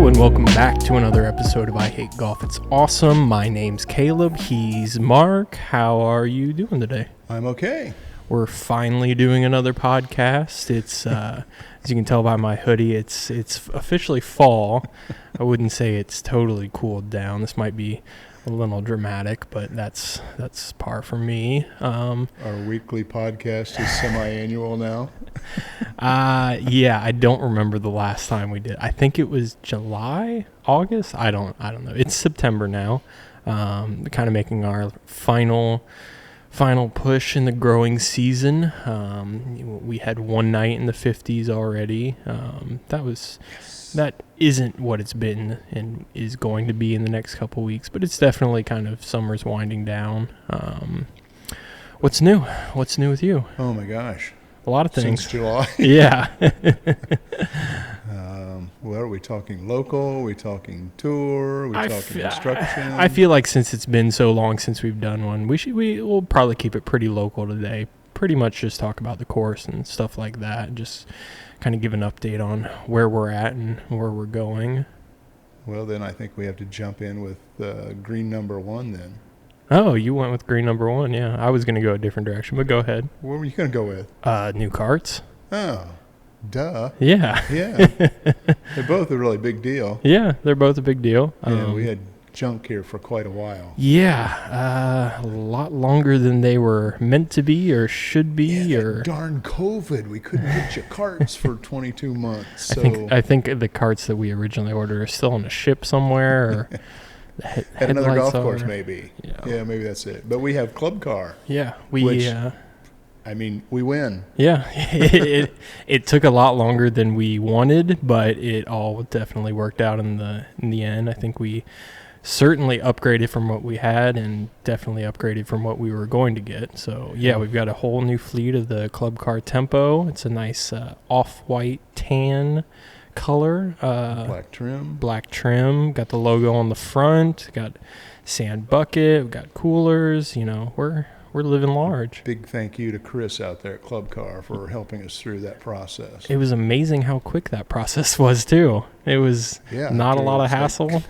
and welcome back to another episode of I Hate Golf. It's awesome. My name's Caleb. He's Mark. How are you doing today? I'm okay. We're finally doing another podcast. It's as you can tell by my hoodie, it's officially fall. I wouldn't say it's totally cooled down. This might be a little dramatic, but that's par for me. Our weekly podcast is semi-annual now. Yeah, I don't remember the last time we did. I think it was July, August. I don't know. It's September now. Kind of making our final push in the growing season. We had one night in the 50s already. That isn't what it's been and is going to be in the next couple weeks, but it's definitely kind of summer's winding down. What's new? What's new with you? Oh my gosh. A lot of things. Since July. Yeah. What are we talking? Local? Are we talking tour? Are we talking instruction? I feel like since it's been so long since we've done one, we'll probably keep it pretty local today. Pretty much just talk about the course and stuff like that. Just kind of give an update on where we're at and where we're going. Well, then I think we have to jump in with green number 1 then. Oh, you went with green number 1. Yeah, I was going to go a different direction, but go ahead. What were you going to go with? New carts. Oh, duh. Yeah. Yeah. They're both a really big deal. Yeah, they're both a big deal. Yeah, we had junk here for quite a while. Yeah, a lot longer than they were meant to be or should be. Yeah, or darn COVID. We couldn't get you carts for 22 months. So I think the carts that we originally ordered are still on a ship somewhere. Or at another golf course, maybe. Yeah, maybe that's it. But we have club car. Yeah, we win. Yeah, it took a lot longer than we wanted, but it all definitely worked out in the end. I think we certainly upgraded from what we had and definitely upgraded from what we were going to get. So, yeah, we've got a whole new fleet of the Club Car Tempo. It's a nice off-white tan color. Black trim. Got the logo on the front. Got sand bucket. We've got coolers. You know, we're living large. Big thank you to Chris out there at Club Car for helping us through that process. It was amazing how quick that process was, too. It was not a lot of hassle.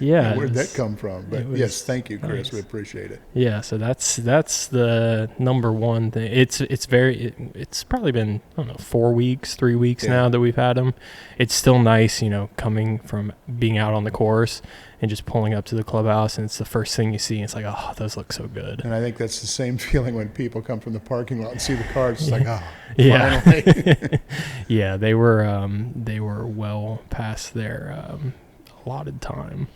Yeah. Where'd that come from? But yes, thank you, Chris. Nice. We appreciate it. Yeah, so that's the number one thing. It's probably been, 4 weeks, 3 weeks now that we've had them. It's still nice, coming from being out on the course and just pulling up to the clubhouse, and it's the first thing you see. And it's like, oh, those look so good. And I think that's the same feeling when people come from the parking lot and see the cars. It's like, oh, yeah. Finally. Yeah, they were well past their allotted time.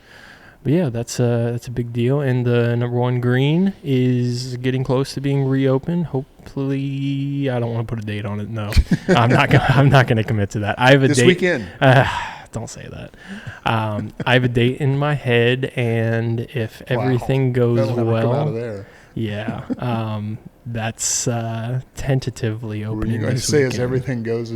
But yeah, that's a big deal. And the number 1 green is getting close to being reopened. Hopefully, I don't want to put a date on it. No, I'm not gonna commit to that. I have a this date. Weekend. Don't say that. I have a date in my head, and if everything goes well, come out of there. Yeah, that's tentatively opening. Were you going to say if everything goes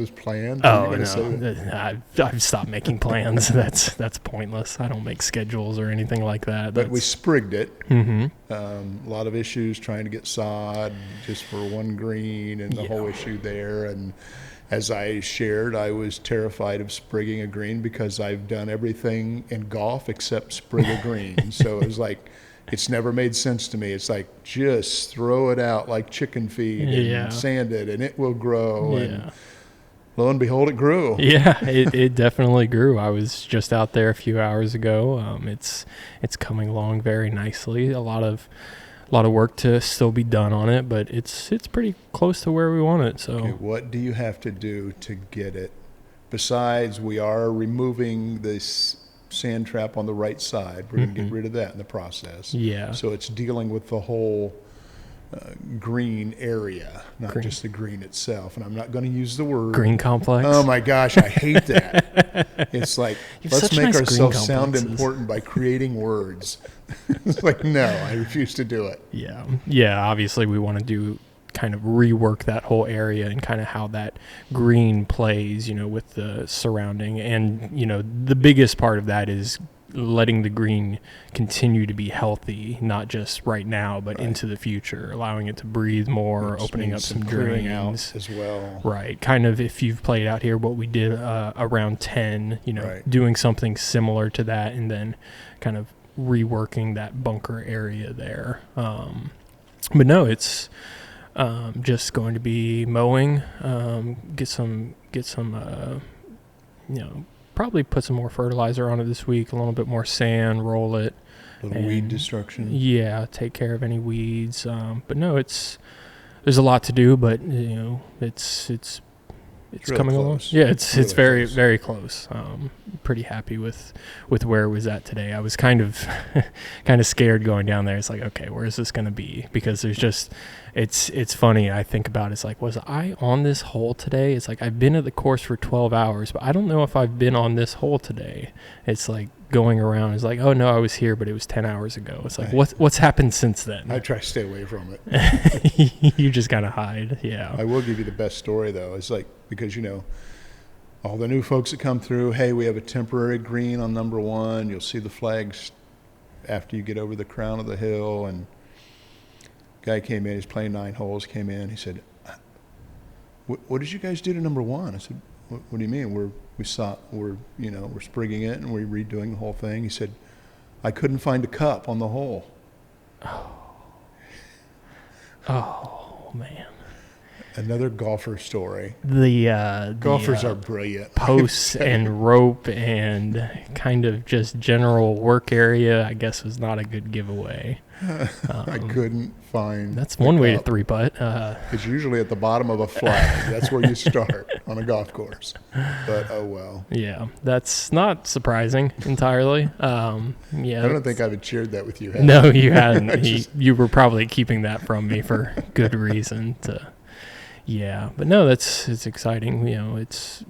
as planned? Oh no, I've stopped making plans. That's pointless. I don't make schedules or anything like that. But we sprigged it. Mm-hmm. A lot of issues trying to get sod just for one green and the whole issue there. And as I shared, I was terrified of sprigging a green because I've done everything in golf except sprig a green. So it was like, it's never made sense to me. It's like, just throw it out like chicken feed and sand it and it will grow. Yeah. And lo and behold, it grew. Yeah, it definitely grew. I was just out there a few hours ago. It's coming along very nicely. A lot of work to still be done on it, but it's pretty close to where we want it. So, okay, what do you have to do to get it? Besides, we are removing this sand trap on the right side. We're going to get rid of that in the process. Yeah. So it's dealing with the whole green area, not just the green itself. And I'm not going to use the word green complex. Oh my gosh, I hate that. It's like, let's make ourselves sound important by creating words. It's like, no, I refuse to do it. Yeah. Yeah. Obviously, we want to do kind of rework that whole area and kind of how that green plays, with the surrounding. And, the biggest part of that is letting the green continue to be healthy, not just right now, but into the future, allowing it to breathe more, Which opening up means some clearing drains out as well. Right. Kind of if you've played out here, what we did around 10, Right. doing something similar to that and then kind of reworking that bunker area there. But no, it's just going to be mowing, get some, probably put some more fertilizer on it this week, a little bit more sand, roll it. A little weed destruction. Yeah, take care of any weeds. But no, there's a lot to do, but it's really coming along. close. Yeah, it's Really very close. very close. Pretty happy with where it was at today. I was kind of scared going down there. It's like, okay, where is this going to be? Because there's just it's funny. I think about it, it's like, was I on this hole today? It's like I've been at the course for 12 hours, but I don't know if I've been on this hole today. It's like going around. It's like, oh no, I was here, but it was 10 hours ago. It's like, Right. what's happened since then? I try to stay away from it. You just kind of hide. Yeah. I will give you the best story though. It's like, because all the new folks that come through, hey, we have a temporary green on number 1. You'll see the flags after you get over the crown of the hill. And guy came in, he's playing 9 holes, came in, he said, what did you guys do to number 1? I said, what do you mean? We're sprigging it and we're redoing the whole thing. He said, I couldn't find a cup on the hole. Oh man. Another golfer story. The Golfers are brilliant. Posts and rope and kind of just general work area, I guess, was not a good giveaway. I couldn't find. That's one way to cup. 3-putt. It's usually at the bottom of a flag. That's where you start on a golf course. But oh well. Yeah, that's not surprising entirely. Yeah, I don't think I would shared that with you. have No, I? you hadn't. You were probably keeping that from me for good reason. Yeah, but no, it's exciting. It's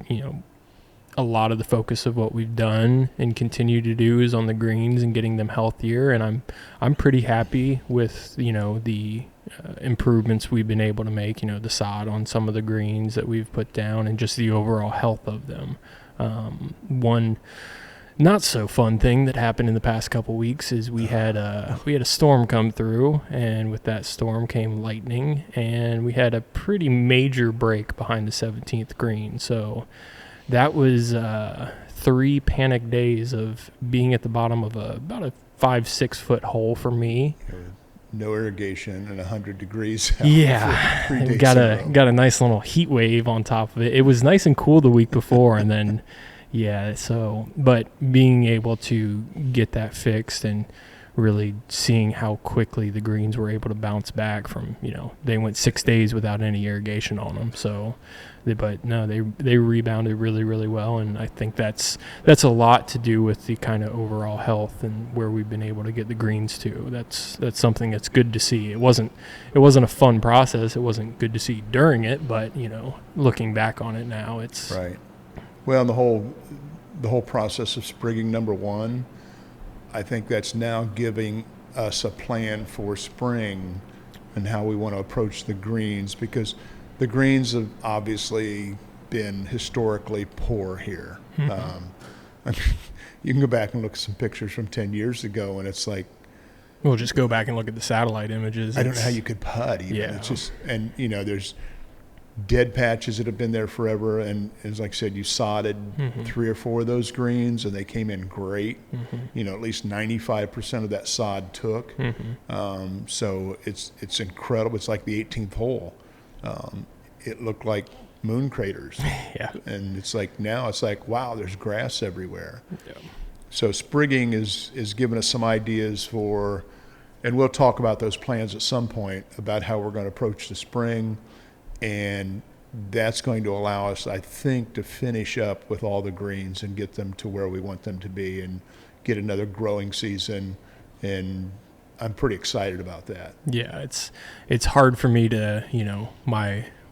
a lot of the focus of what we've done and continue to do is on the greens and getting them healthier. And I'm pretty happy with the improvements we've been able to make. The sod on some of the greens that we've put down and just the overall health of them. One not so fun thing that happened in the past couple weeks is we had a storm come through, and with that storm came lightning, and we had a pretty major break behind the 17th green. So that was 3 panic days of being at the bottom of about a 5-6 foot hole for me. No irrigation and 100 degrees out Yeah, for 3 days got in a row. got a nice little heat wave on top of it. It was nice and cool the week before, and then yeah. So, but being able to get that fixed and really seeing how quickly the greens were able to bounce back from they went 6 days without any irrigation on them. So, they rebounded really really well, and I think that's a lot to do with the kind of overall health and where we've been able to get the greens to. That's something that's good to see. It wasn't a fun process. It wasn't good to see during it, but looking back on it now, it's Right. Well, the whole process of sprigging number 1, I think that's now giving us a plan for spring and how we want to approach the greens, because the greens have obviously been historically poor here. I mean, you can go back and look at some pictures from 10 years ago, and it's like, we'll just go back and look at the satellite images. I don't know how you could putt even. Yeah. It's just, and there's dead patches that have been there forever, and as like I said, you sodded 3 or 4 of those greens and they came in great. At least 95% of that sod took. So it's incredible. It's like the 18th hole. It looked like moon craters. Yeah. And it's like, now it's like, wow, there's grass everywhere. Yeah. So sprigging is giving us some ideas for, and we'll talk about those plans at some point about how we're going to approach the spring. And that's going to allow us, I think, to finish up with all the greens and get them to where we want them to be and get another growing season. And I'm pretty excited about that. Yeah, it's hard for me to,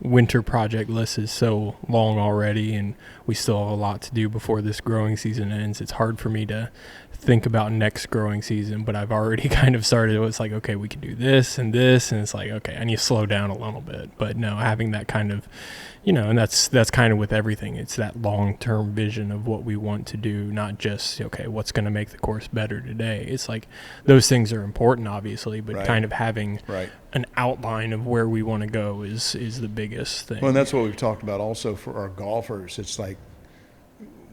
winter project list is so long already, and we still have a lot to do before this growing season ends. It's hard for me to think about next growing season, but I've already kind of started. It's like, okay, we can do this and this, and it's like, okay, I need to slow down a little bit. But no, having that kind of, and that's kind of with everything. It's that long-term vision of what we want to do, not just, okay, what's going to make the course better today. It's like those things are important, obviously, but kind of having an outline of where we want to go is the biggest thing. Well, and that's what we've talked about also for our golfers. It's like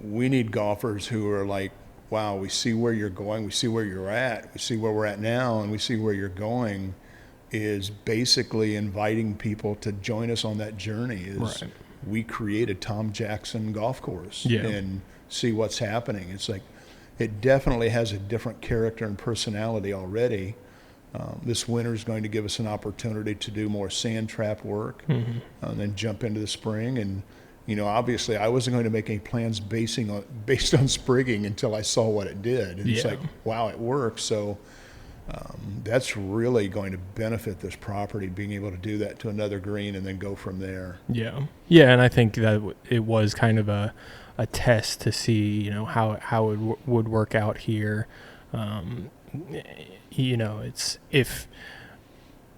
we need golfers who are like, wow, we see where you're going, we see where you're at, we see where we're at now, and we see where you're going, is basically inviting people to join us on that journey. We create a Tom Jackson golf course and see what's happening. It's like it definitely has a different character and personality already. This winter is going to give us an opportunity to do more sand trap work, and then jump into the spring. And obviously I wasn't going to make any plans based on sprigging until I saw what it did. And it's like, wow, it works. So that's really going to benefit this property, being able to do that to another green and then go from there. Yeah, and I think that it was kind of a test to see, how it would work out here.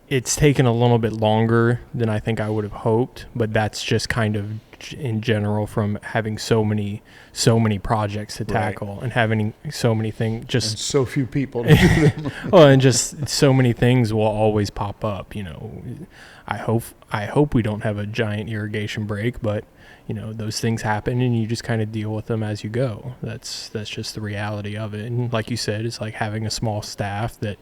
It's taken a little bit longer than I think I would have hoped, but that's just kind of in general from having so many projects to tackle and having so many things, just and so few people to do them. Well, and just so many things will always pop up. I hope we don't have a giant irrigation break, but those things happen, and you just kind of deal with them as you go. That's just the reality of it. And like you said, it's like having a small staff that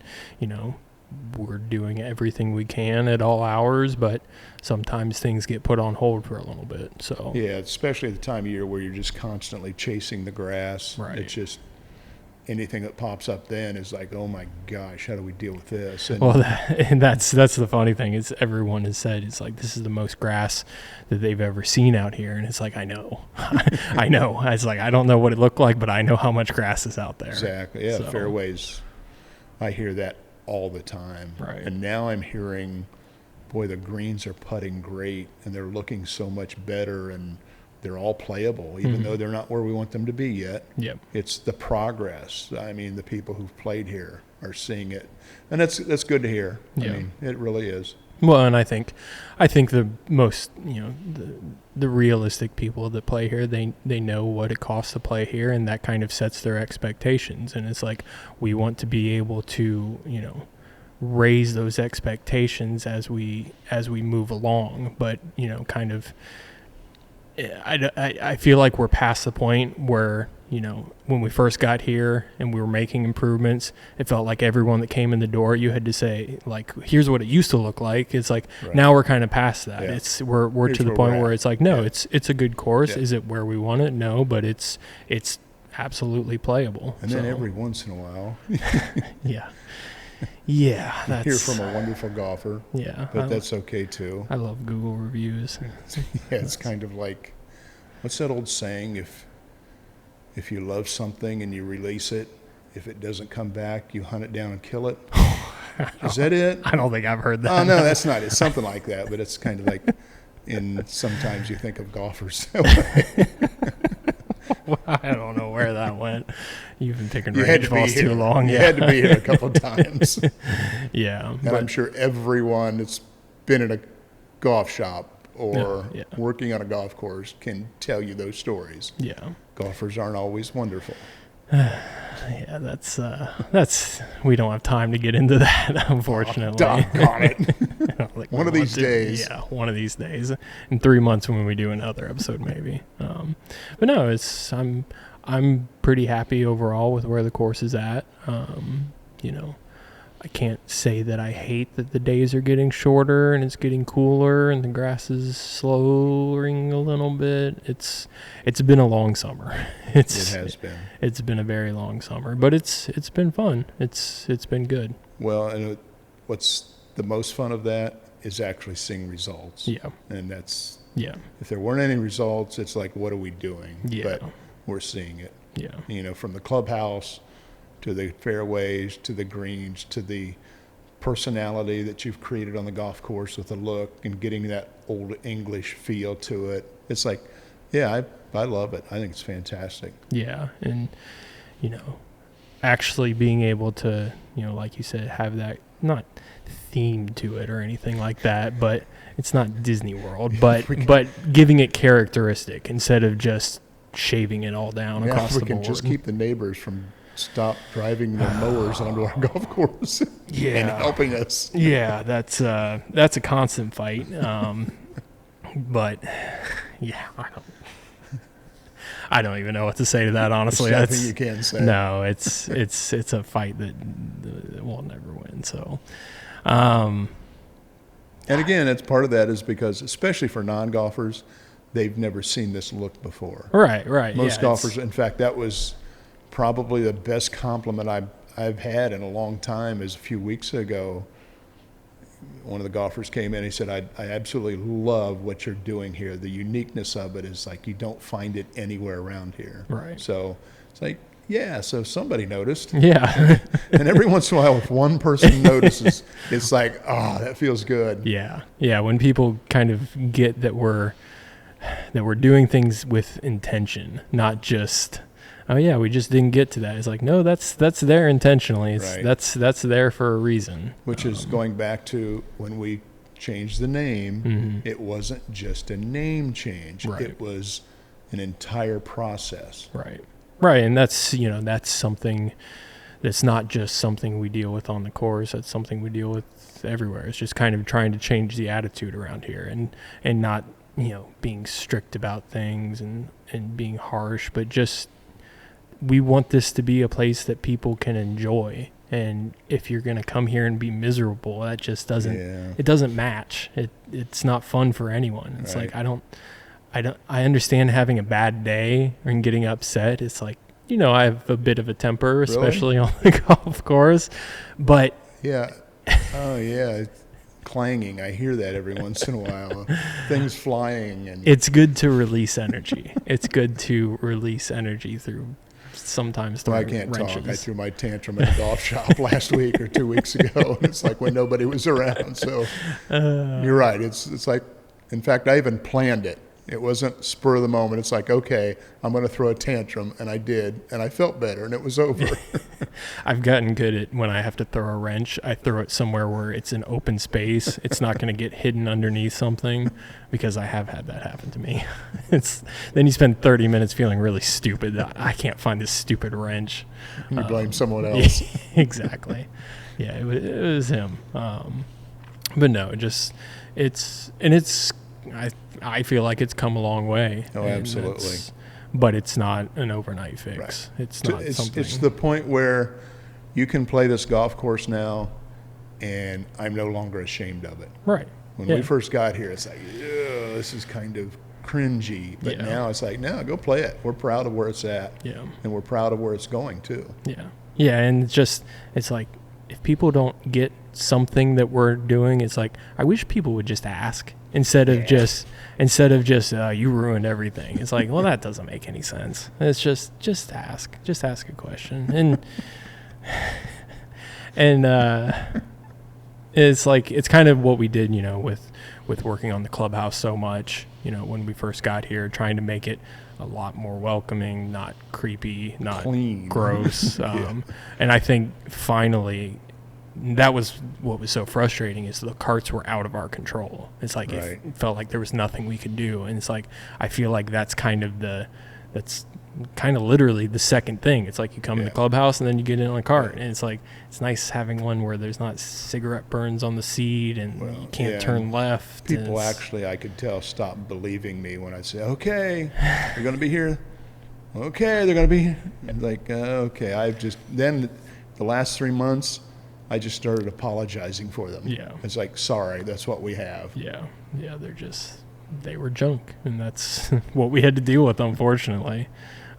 we're doing everything we can at all hours, but sometimes things get put on hold for a little bit. So especially at the time of year where you're just constantly chasing the grass. It's just anything that pops up then is like, oh my gosh, how do we deal with this? And that's the funny thing is everyone has said it's like this is the most grass that they've ever seen out here, and it's like I know. It's like I don't know what it looked like, but I know how much grass is out there. Exactly. The fairways, I hear that all the time. And now I'm hearing, boy, the greens are putting great, and they're looking so much better, and they're all playable, even though they're not where we want them to be yet. It's the progress. I mean, the people who've played here are seeing it, and that's good to hear. I mean, it really is. Well, and I think the most, the realistic people that play here, they know what it costs to play here, and that kind of sets their expectations. And it's like we want to be able to, raise those expectations as we move along. But kind of, I feel like we're past the point where when we first got here and we were making improvements, it felt like everyone that came in the door, you had to say, like, here's what it used to look like. It's like now we're kind of past that. It's we're to the point where it's like, no, it's a good course. Is it where we want it? No, but it's absolutely playable. And then every once in a while, that's hear from a wonderful golfer. But that's okay too. I love Google reviews. It's kind of like, what's that old saying? If you love something and you release it, if it doesn't come back, you hunt it down and kill it. Is that it? I don't think I've heard that. Oh, no, that's not it. Something like that, but it's kind of like sometimes you think of golfers that way. Well, I don't know where that went. You've been picking range balls too long. You had to be here a couple of times. And I'm sure everyone that's been in a golf shop or working on a golf course can tell you those stories. Golfers aren't always wonderful. That's we don't have time to get into that, unfortunately. Doggone it. One of these days. Yeah, one of these days. In 3 months when we do another episode, maybe. But no, I'm pretty happy overall with where the course is at. I can't say that I hate that the days are getting shorter and it's getting cooler and the grass is slowing a little bit. It's been a long summer. It has been. It's been a very long summer, but it's been fun. It's been good. Well, and what's the most fun of that is actually seeing results. And that's if there weren't any results, it's like, what are we doing? But we're seeing it. From the clubhouse to the fairways, to the greens, to the personality that you've created on the golf course with the look and getting that old English feel to it. It's like, yeah, I love it. I think it's fantastic. Yeah. And, you know, actually being able to, you know, like you said, have that not theme to it or anything like that, but it's not Disney World, but giving it characteristic instead of just shaving it all down across the board. We can just keep the neighbors from stop driving their mowers onto our golf course and helping us. Yeah, that's a constant fight. But yeah, I don't even know what to say to that, honestly. There's nothing you can say. No, it's a fight that we'll never win. So, and again, it's part of that is because, especially for non-golfers, they've never seen this look before. Right. Most golfers, in fact, that was probably the best compliment I've had in a long time. Is a few weeks ago, one of the golfers came in and he said, I absolutely love what you're doing here. The uniqueness of it is like you don't find it anywhere around here. Right. So it's like, yeah, so somebody noticed. Yeah. And every once in a while, if one person notices, it's like, oh, that feels good. Yeah. Yeah. When people kind of get that we're doing things with intention, not just, oh yeah, we just didn't get to that. It's like, no, that's there intentionally. It's, right. That's there for a reason. Which is going back to when we changed the name. Mm-hmm. It wasn't just a name change. Right. It was an entire process. Right. And that's something that's not just something we deal with on the course. That's something we deal with everywhere. It's just kind of trying to change the attitude around here and not, being strict about things and being harsh, but just, we want this to be a place that people can enjoy. And if you're going to come here and be miserable, that just doesn't, it doesn't match. It's not fun for anyone. It's right. like, I understand having a bad day and getting upset. It's like, I have a bit of a temper, especially on the golf course, but yeah. Oh yeah. It's clanging. I hear that every once in a while. Things flying. And it's good to release energy. It's good to release energy through sometimes I throwing can't wrenches. talk. I threw my tantrum at a golf shop last week or 2 weeks ago. And it's like when nobody was around. So you're right. It's like, in fact, I even planned it. It wasn't spur of the moment. It's like, okay, I'm going to throw a tantrum. And I did. And I felt better. And it was over. I've gotten good at when I have to throw a wrench, I throw it somewhere where it's an open space. It's not going to get hidden underneath something, because I have had that happen to me. Then you spend 30 minutes feeling really stupid. I can't find this stupid wrench. You blame someone else. Exactly. Yeah, it was him. But no, I feel like it's come a long way. Oh, absolutely. But it's not an overnight fix. Right. It's not something. It's the point where you can play this golf course now, and I'm no longer ashamed of it. Right. When we first got here, it's like, this is kind of cringy. But now it's like, no, go play it. We're proud of where it's at. Yeah. And we're proud of where it's going, too. Yeah. Yeah, and it's like, if people don't get something that we're doing, it's like, I wish people would just ask instead of just you ruined everything. It's like, well, that doesn't make any sense. It's just ask a question. And it's like, it's kind of what we did, with working on the clubhouse so much, when we first got here, trying to make it a lot more welcoming, not creepy, not clean, gross. And I think finally, that was what was so frustrating, is the carts were out of our control. It's like, it felt like there was nothing we could do. And it's like, I feel like that's kind of literally the second thing. It's like you come in the clubhouse and then you get in on a cart. And it's like, it's nice having one where there's not cigarette burns on the seat and you can't turn left. People actually, I could tell, stop believing me when I say, okay, you're going to be here. Okay, they're going to be here. Like, okay, then the last 3 months, I just started apologizing for them. Yeah. It's like, sorry, that's what we have. Yeah. Yeah, they were junk, and that's what we had to deal with, unfortunately.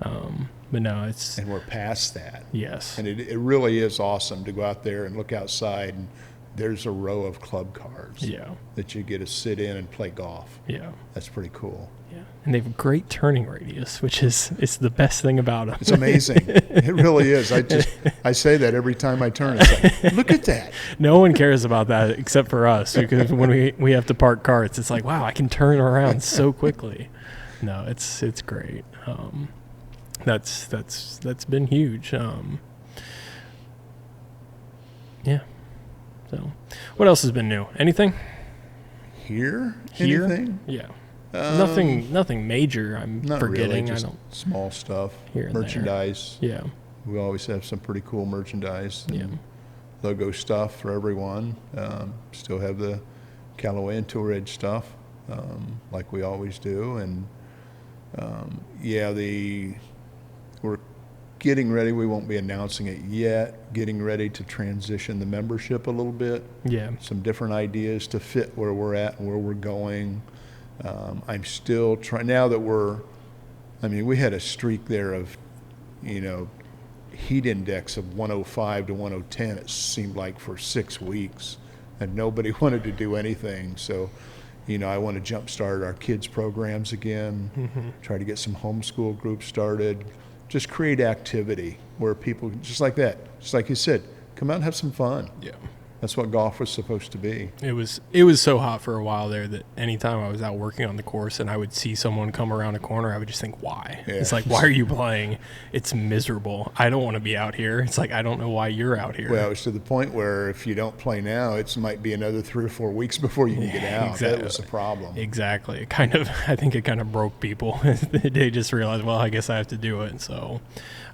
But no, and we're past that. Yes. And it really is awesome to go out there and look outside and there's a row of club cars Yeah. that you get to sit in and play golf. Yeah. That's pretty cool. Yeah. And they have a great turning radius, which is the best thing about them. It's amazing. It really is. I say that every time I turn. It's like, look at that. No one cares about that except for us, because when we have to park carts, it's like, wow, I can turn around so quickly. No, it's great. That's been huge. Yeah. So, what else has been new? Anything? Here? Here? Anything? Yeah. Nothing major. I'm Not forgetting. really, just I don't. small stuff. Here and there. Merchandise. Yeah. We always have some pretty cool merchandise. And Yeah. logo stuff for everyone. Still have the Callaway and Tour Edge stuff, like we always do. And we're getting ready. We won't be announcing it yet. Getting ready to transition the membership a little bit. Yeah. Some different ideas to fit where we're at and where we're going. I'm still trying, now that we had a streak there of, heat index of 105 to 110, it seemed like, for 6 weeks, and nobody wanted to do anything. So, I want to jumpstart our kids' programs again, try to get some homeschool groups started, just create activity where people, just like that, just like you said, come out and have some fun. Yeah. That's what golf was supposed to be. It was so hot for a while there that anytime I was out working on the course and I would see someone come around a corner, I would just think, why? Yeah. It's like, why are you playing? It's miserable. I don't want to be out here. It's like, I don't know why you're out here. Well, it's to the point where if you don't play now, it might be another 3 or 4 weeks before you can get out. Exactly. That was the problem. Exactly. I think it kind of broke people. They just realized, well, I guess I have to do it. So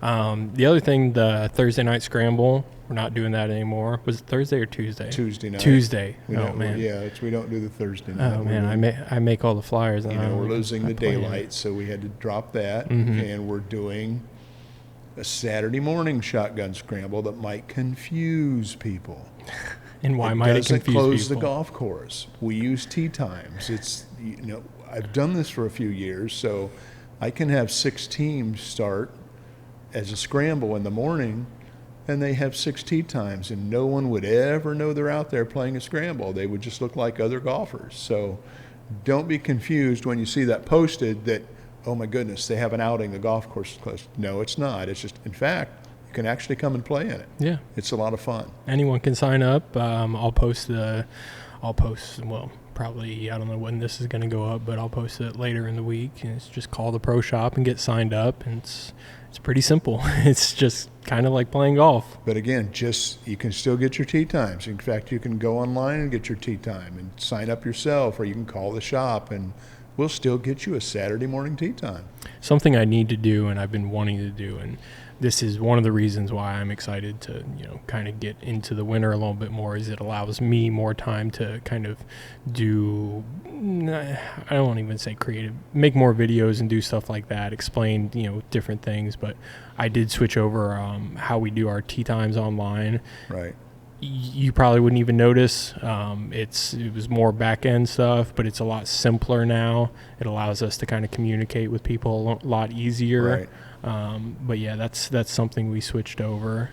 the other thing, the Thursday night scramble, we're not doing that anymore. Was it Thursday or Tuesday? Tuesday night. Tuesday. We Oh, don't, man. Yeah, we don't do the Thursday night. Oh, man. I make all the flyers. And we're losing the plan. daylight, so we had to drop that. And we're doing a Saturday morning shotgun scramble that might confuse people. And why might it confuse people? It doesn't close the golf course. We use tee times. It's, I've done this for a few years, so I can have 6 teams start as a scramble in the morning, and they have 6 tee times, and no one would ever know they're out there playing a scramble. They would just look like other golfers. So don't be confused when you see that posted that, oh my goodness, they have an outing, the golf course is closed. No, it's not. It's just, in fact, you can actually come and play in it. Yeah. It's a lot of fun. Anyone can sign up. I'll post, probably, I don't know when this is going to go up, but I'll post it later in the week. And it's just call the pro shop and get signed up. And it's pretty simple. It's just kind of like playing golf. But again, you can still get your tee times. In fact, you can go online and get your tee time and sign up yourself, or you can call the shop and we'll still get you a Saturday morning tee time. Something I need to do and I've been wanting to do, and this is one of the reasons why I'm excited to, kind of get into the winter a little bit more, is it allows me more time to kind of do, I don't want to even say creative, make more videos and do stuff like that, explain, different things. But I did switch over how we do our tee times online. Right. You probably wouldn't even notice. It was more back end stuff, but it's a lot simpler now. It allows us to kind of communicate with people a lot easier. Right. But yeah, that's something we switched over.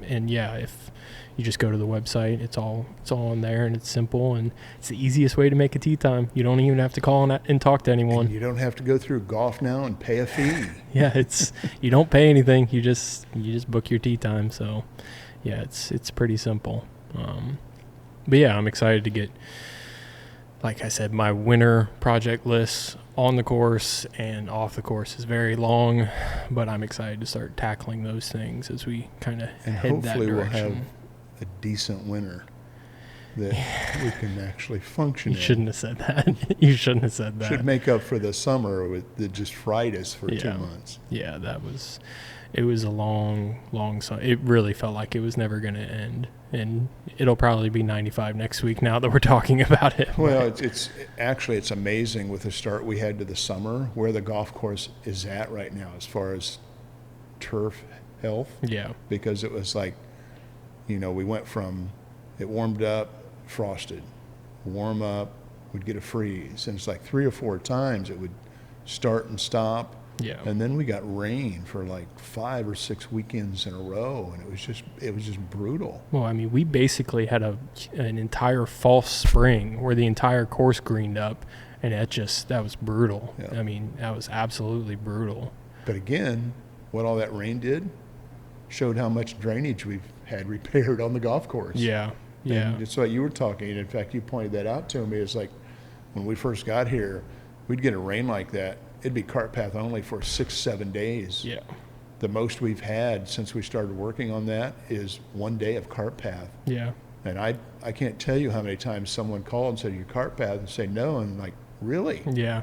And yeah, if you just go to the website, it's all on there, and it's simple, and it's the easiest way to make a tee time. You don't even have to call and talk to anyone. And you don't have to go through Golf Now and pay a fee. Yeah, you don't pay anything. You just book your tee time. So yeah, it's pretty simple. But yeah, I'm excited to get, like I said, my winter project list on the course and off the course is very long, but I'm excited to start tackling those things as we kind of head that direction. And hopefully we'll have a decent winter that we can actually function in. You shouldn't have said that. You shouldn't have said that. Should make up for the summer that just fried us for 2 months. Yeah, it was a long summer. It really felt like it was never going to end. And it'll probably be 95 next week now that we're talking about it. Well, it's amazing with the start we had to the summer where the golf course is at right now as far as turf health. Yeah. Because it was like, we went from, it warmed up, frosted, warm up, we'd get a freeze. And it's like 3 or 4 times it would start and stop. Yeah. And then we got rain for like 5 or 6 weekends in a row, and it was just brutal. Well, I mean, we basically had an entire false spring where the entire course greened up, and that was brutal. Yeah. I mean, that was absolutely brutal. But again, what all that rain did showed how much drainage we've had repaired on the golf course. Yeah. Yeah. And it's what you were talking, and in fact, you pointed that out to me. It's like when we first got here, we'd get a rain like that. It'd be cart path only for 6-7 days. Yeah. The most we've had since we started working on that is 1 day of cart path. Yeah. And I can't tell you how many times someone called and said, "Your cart path," and say no, and like, really? Yeah.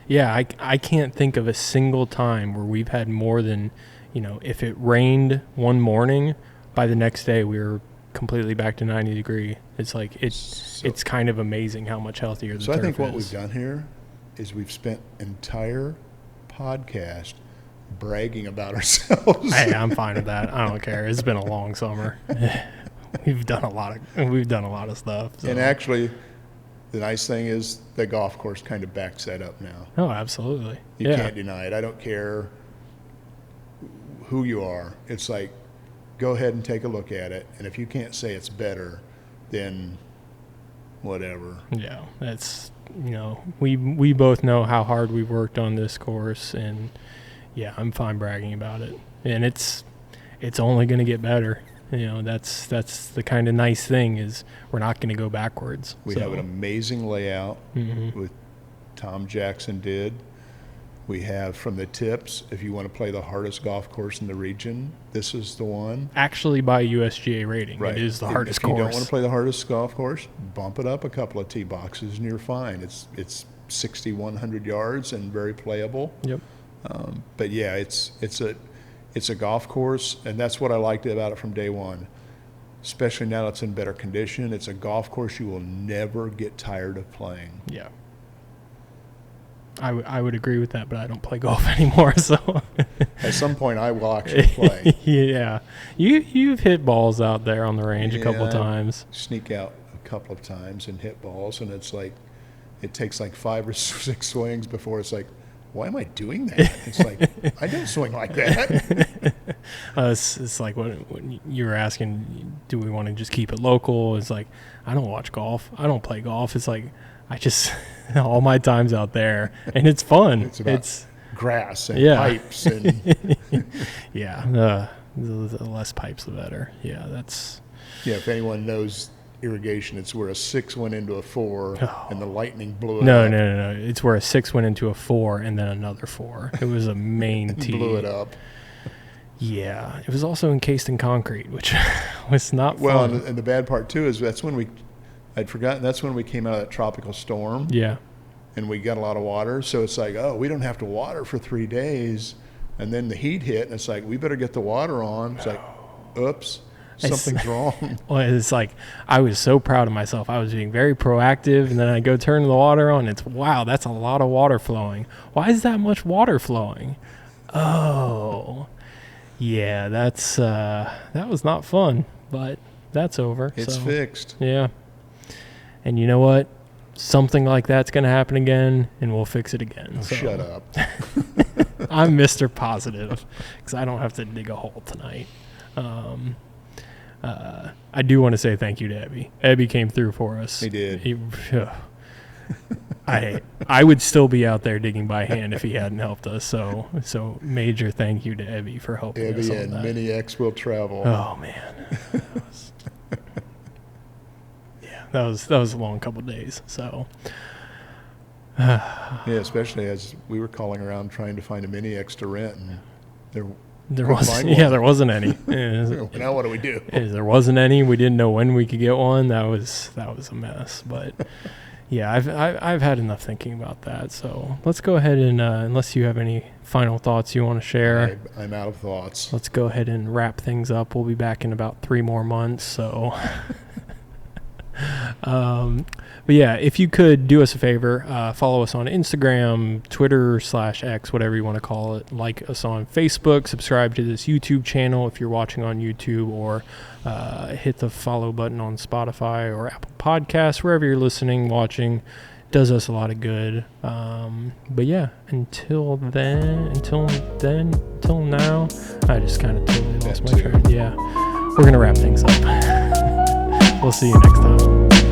Yeah, I can't think of a single time where we've had more than, if it rained one morning, by the next day we were completely back to 90 degree. It's like it's kind of amazing how much healthier the turf is. So I think what we've done here is we've spent entire podcast bragging about ourselves. Hey, I'm fine with that. I don't care. It's been a long summer. We've done a lot of stuff. So. And actually, the nice thing is the golf course kind of backs that up now. Oh, absolutely. You can't deny it. I don't care who you are. It's like, go ahead and take a look at it. And if you can't say it's better, then whatever. Yeah, that's, we both know how hard we worked on this course, and yeah, I'm fine bragging about it. And it's only going to get better. That's the kind of nice thing is we're not going to go backwards. We have an amazing layout with Tom Jackson did. We have from the tips, if you want to play the hardest golf course in the region, this is the one. Actually, by USGA rating, right. It is the hardest course. If you course. don't want to play the hardest golf course, bump it up a couple of tee boxes and you're fine. It's 6,100 yards and very playable. Yep. But yeah, it's a golf course, and that's what I liked about it from day one. Especially now that it's in better condition, it's a golf course you will never get tired of playing. Yeah. I would agree with that, but I don't play golf anymore, so. At some point, I will actually play. Yeah. You've hit balls out there on the range a couple of times. Sneak out a couple of times and hit balls, and it's like, it takes like 5 or 6 swings before it's like, why am I doing that? It's like, I don't swing like that. It's like when you were asking, do we want to just keep it local? It's like, I don't watch golf. I don't play golf. It's like, I just, all my time's out there, and it's fun. It's grass and pipes. And yeah, the less pipes, the better. Yeah, that's. Yeah, if anyone knows irrigation, it's where a 6 went into a 4 and the lightning blew it up. No. It's where a 6 went into a 4 and then another 4. It was a main tee. Blew it up. Yeah. It was also encased in concrete, which was not fun. Well, and the bad part, too, is I'd forgotten, that's when we came out of that tropical storm. Yeah. And we got a lot of water. So it's like, we don't have to water for 3 days. And then the heat hit, and it's like, we better get the water on. It's like, oops. Something's wrong. Well, it's like I was so proud of myself. I was being very proactive, and then I go turn the water on. It's wow, that's a lot of water flowing. Why is that much water flowing? Oh, yeah, that was not fun, but that's over. It's fixed. Yeah, and you know what? Something like that's going to happen again, and we'll fix it again. So. Shut up. I'm Mr. Positive because I don't have to dig a hole tonight. I do want to say thank you to Ebby. Ebby came through for us. He did. I would still be out there digging by hand if he hadn't helped us. So major thank you to Ebby for helping us on that. Ebby and Mini X will travel. Oh man. That was a long couple of days. So. Yeah, especially as we were calling around trying to find a Mini X to rent, and there wasn't any. Now what do we do? There wasn't any. We didn't know when we could get one. That was a mess. But yeah, I've had enough thinking about that. So let's go ahead and unless you have any final thoughts you want to share, I'm out of thoughts. Let's go ahead and wrap things up. We'll be back in about 3 more months. So. But yeah, if you could do us a favor, follow us on Instagram, Twitter /X, whatever you want to call it. Like us on Facebook, subscribe to this YouTube channel if you're watching on YouTube, or hit the follow button on Spotify or Apple Podcasts, wherever you're listening, watching. does us a lot of good. But yeah, until now, I just kind of totally lost my train. Yeah, we're gonna wrap things up. We'll see you next time.